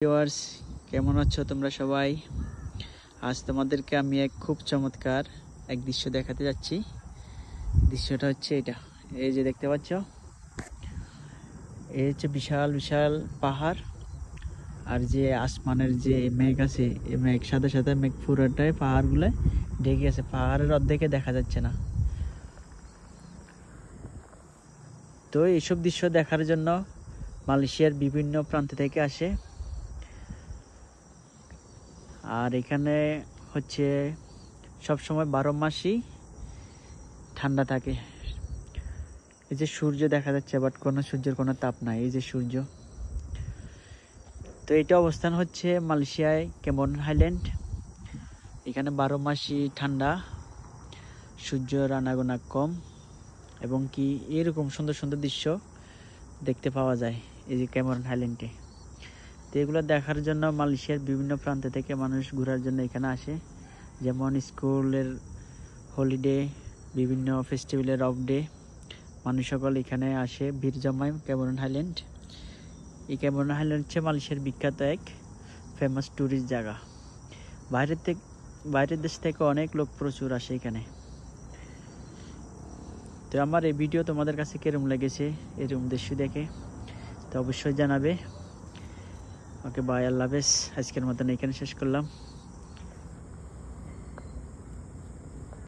Viewers, কেমন আছো তোমরা সবাই? আজ তোমাদেরকে আমি এক খুব চমৎকার এক দৃশ্য দেখাতে যাচ্ছি। দৃশ্যটা হচ্ছে এটা। এই যে দেখতে পাচ্ছ, এই হচ্ছে বিশাল বিশাল পাহাড়, আর যে আসমানের যে মেঘ আছে, এই মেঘ সাথে সাথে মেঘ পুরোটাই পাহাড়গুলো ঢেকে আছে, পাহাড়ের অর্ধেকে দেখা যাচ্ছে না। তো এইসব দৃশ্য দেখার জন্য মালয়েশিয়ার বিভিন্ন প্রান্ত থেকে আসে। আর এখানে হচ্ছে সবসময় 12 মাসই ঠান্ডা থাকে। এই যে সূর্য দেখা যাচ্ছে, বাট কোনো সূর্যের কোনো তাপ নাই। এই যে সূর্য। তো এটা অবস্থান হচ্ছে মালয়েশিয়ায় ক্যামেরন হাইল্যান্ড। এখানে 12 মাসই ঠান্ডা, সূর্যের আনাগোনা কম, এবং কি এরকম সুন্দর সুন্দর দৃশ্য দেখতে পাওয়া যায় এই যে ক্যামেরন হাইল্যান্ডে। তো এগুলো দেখার জন্য মালয়েশিয়ার বিভিন্ন প্রান্ত থেকে মানুষ ঘোরার জন্য এখানে আসে। যেমন স্কুলের হলিডে, বিভিন্ন ফেস্টিভ্যালের অফ ডে, মানুষ সকল এখানে আসে, ভিড় জমায় ক্যামেরন হাইল্যান্ড। এই ক্যামেরন হাইল্যান্ড হচ্ছে মালয়েশিয়ার বিখ্যাত এক ফেমাস ট্যুরিস্ট জায়গা। বাইরের দেশ থেকে অনেক লোক প্রচুর আসে এখানে। তো আমার এই ভিডিও তোমাদের কাছে কিরকম লেগেছে এরকম দৃশ্য দেখে, তো অবশ্যই জানাবে। ওকে, বাই, আল্লাহ হাফেজ। আজকের মতন এখানে শেষ করলাম।